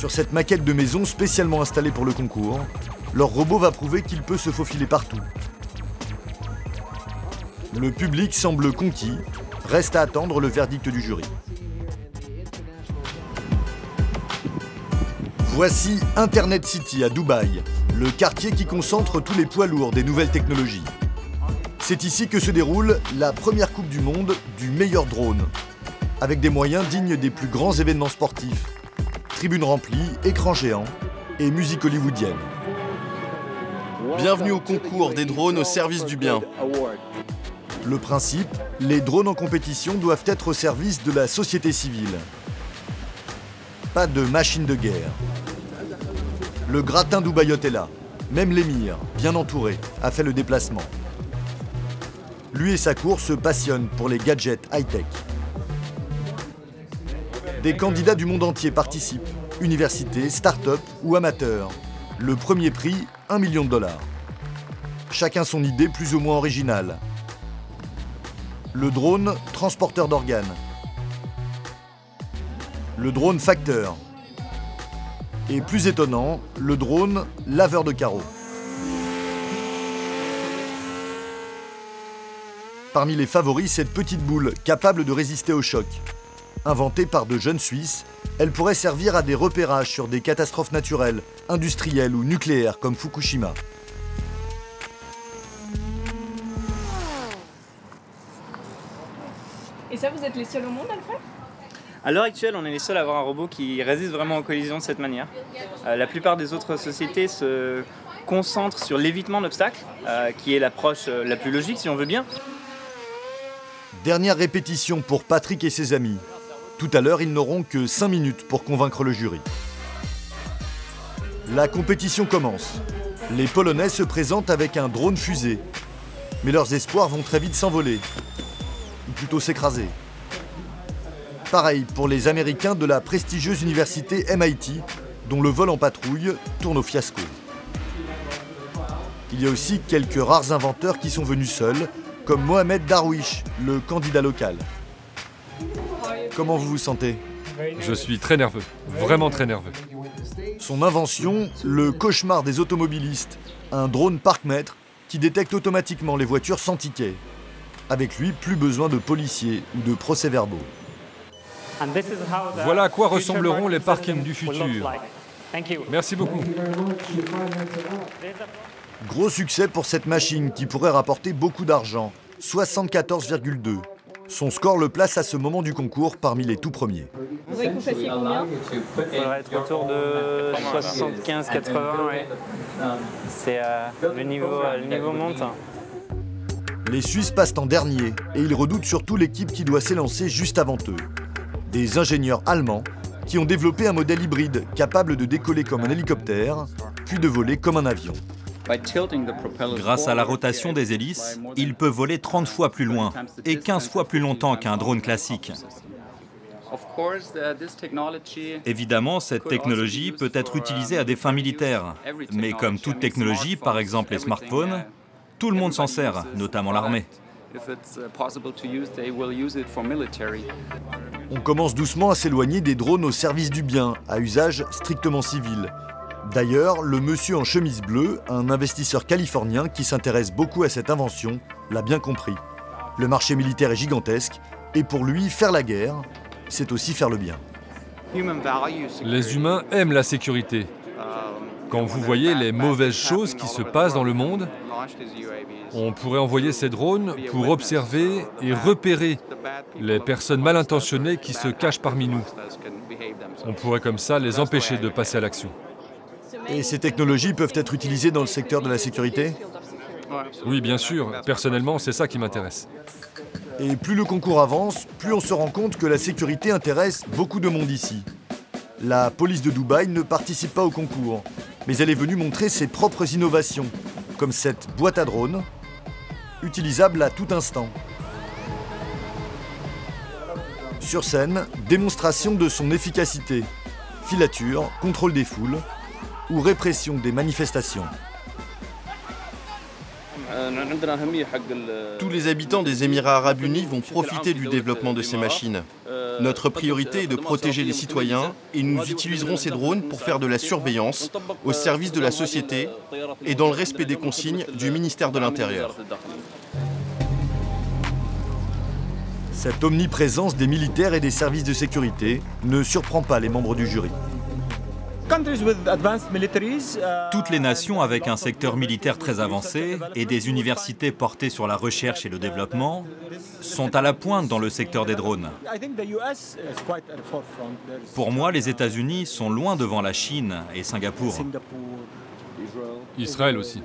Sur cette maquette de maison spécialement installée pour le concours, leur robot va prouver qu'il peut se faufiler partout. Le public semble conquis, reste à attendre le verdict du jury. Voici Internet City à Dubaï, le quartier qui concentre tous les poids lourds des nouvelles technologies. C'est ici que se déroule la première Coupe du Monde du meilleur drone, avec des moyens dignes des plus grands événements sportifs. Tribunes remplies, écrans géants et musique hollywoodienne. Bienvenue au concours des drones au service du bien. Le principe, les drones en compétition doivent être au service de la société civile. Pas de machine de guerre. Le gratin Dubaïote est là. Même l'émir, bien entouré, a fait le déplacement. Lui et sa cour se passionnent pour les gadgets high-tech. Des candidats du monde entier participent, universités, start-up ou amateurs. Le premier prix, 1 million de dollars. Chacun son idée plus ou moins originale. Le drone, transporteur d'organes. Le drone facteur. Et plus étonnant, le drone laveur de carreaux. Parmi les favoris, cette petite boule capable de résister au choc. Inventée par de jeunes Suisses, elle pourrait servir à des repérages sur des catastrophes naturelles, industrielles ou nucléaires comme Fukushima. Et ça, vous êtes les seuls au monde à le faire? À l'heure actuelle, on est les seuls à avoir un robot qui résiste vraiment aux collisions de cette manière. La plupart des autres sociétés se concentrent sur l'évitement d'obstacles, qui est l'approche la plus logique si on veut bien. Dernière répétition pour Patrick et ses amis. Tout à l'heure, ils n'auront que 5 minutes pour convaincre le jury. La compétition commence. Les Polonais se présentent avec un drone fusée. Mais leurs espoirs vont très vite s'envoler. Ou plutôt s'écraser. Pareil pour les Américains de la prestigieuse université MIT, dont le vol en patrouille tourne au fiasco. Il y a aussi quelques rares inventeurs qui sont venus seuls, comme Mohamed Darwish, le candidat local. Comment vous vous sentez? Je suis très nerveux, vraiment très nerveux. Son invention, le cauchemar des automobilistes, un drone parc-mètre qui détecte automatiquement les voitures sans ticket. Avec lui, plus besoin de policiers ou de procès-verbaux. Voilà à quoi ressembleront les parkings du futur. Merci beaucoup. Gros succès pour cette machine qui pourrait rapporter beaucoup d'argent, 74,2. Son score le place à ce moment du concours parmi les tout premiers. Vous voyez que vous fassiez combien? Il faudrait être autour de 75-80, ouais. C'est le niveau monte. Les Suisses passent en dernier et ils redoutent surtout l'équipe qui doit s'élancer juste avant eux. Des ingénieurs allemands qui ont développé un modèle hybride capable de décoller comme un hélicoptère, puis de voler comme un avion. Grâce à la rotation des hélices, il peut voler 30 fois plus loin et 15 fois plus longtemps qu'un drone classique. Évidemment, cette technologie peut être utilisée à des fins militaires. Mais comme toute technologie, par exemple les smartphones, tout le monde s'en sert, notamment l'armée. On commence doucement à s'éloigner des drones au service du bien, à usage strictement civil. D'ailleurs, le monsieur en chemise bleue, un investisseur californien qui s'intéresse beaucoup à cette invention, l'a bien compris. Le marché militaire est gigantesque, et pour lui, faire la guerre, c'est aussi faire le bien. Les humains aiment la sécurité. Quand vous voyez les mauvaises choses qui se passent dans le monde, on pourrait envoyer ces drones pour observer et repérer les personnes mal intentionnées qui se cachent parmi nous. On pourrait comme ça les empêcher de passer à l'action. Et ces technologies peuvent être utilisées dans le secteur de la sécurité? Oui, bien sûr. Personnellement, c'est ça qui m'intéresse. Et plus le concours avance, plus on se rend compte que la sécurité intéresse beaucoup de monde ici. La police de Dubaï ne participe pas au concours, mais elle est venue montrer ses propres innovations, comme cette boîte à drones, utilisable à tout instant. Sur scène, démonstration de son efficacité, filature, contrôle des foules ou répression des manifestations. Tous les habitants des Émirats arabes unis vont profiter du développement de ces machines. Notre priorité est de protéger les citoyens et nous utiliserons ces drones pour faire de la surveillance au service de la société et dans le respect des consignes du ministère de l'Intérieur. Cette omniprésence des militaires et des services de sécurité ne surprend pas les membres du jury. Toutes les nations avec un secteur militaire très avancé et des universités portées sur la recherche et le développement sont à la pointe dans le secteur des drones. Pour moi, les États-Unis sont loin devant la Chine et Singapour. Israël aussi.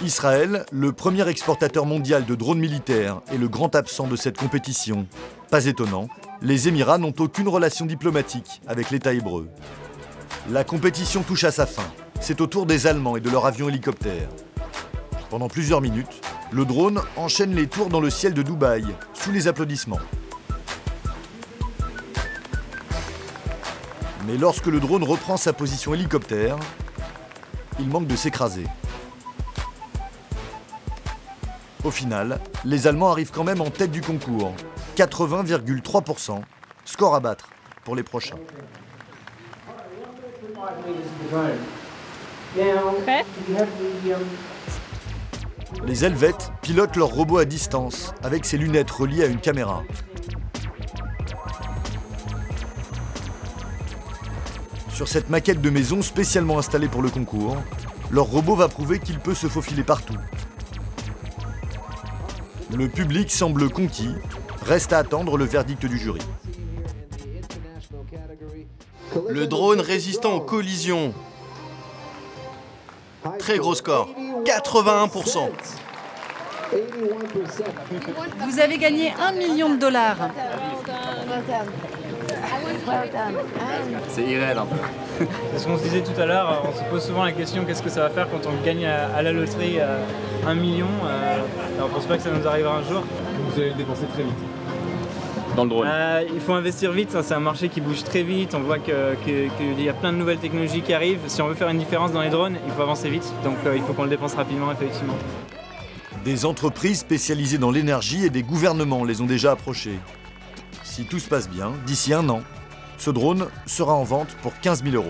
Israël, le premier exportateur mondial de drones militaires, est le grand absent de cette compétition. Pas étonnant, les Émirats n'ont aucune relation diplomatique avec l'État hébreu. La compétition touche à sa fin. C'est au tour des Allemands et de leur avion hélicoptère. Pendant plusieurs minutes, le drone enchaîne les tours dans le ciel de Dubaï, sous les applaudissements. Mais lorsque le drone reprend sa position hélicoptère, il manque de s'écraser. Au final, les Allemands arrivent quand même en tête du concours. 80,3%, score à battre pour les prochains. Prêt ? Les Helvètes pilotent leur robot à distance avec ses lunettes reliées à une caméra. Sur cette maquette de maison spécialement installée pour le concours, leur robot va prouver qu'il peut se faufiler partout. Le public semble conquis, reste à attendre le verdict du jury. Le drone résistant aux collisions. Très gros score, 81%. Vous avez gagné $1 million. C'est irréel un peu. Ce qu'on se disait tout à l'heure, on se pose souvent la question qu'est-ce que ça va faire quand on gagne à la loterie 1 million. On ne pense pas que ça nous arrivera un jour. Vous allez le dépenser très vite. Dans le drone. Il faut investir vite, c'est un marché qui bouge très vite, on voit qu'il y a plein de nouvelles technologies qui arrivent. Si on veut faire une différence dans les drones, il faut avancer vite, donc il faut qu'on le dépense rapidement effectivement. Des entreprises spécialisées dans l'énergie et des gouvernements les ont déjà approchés. Si tout se passe bien, d'ici 1 an, ce drone sera en vente pour 15 000 €.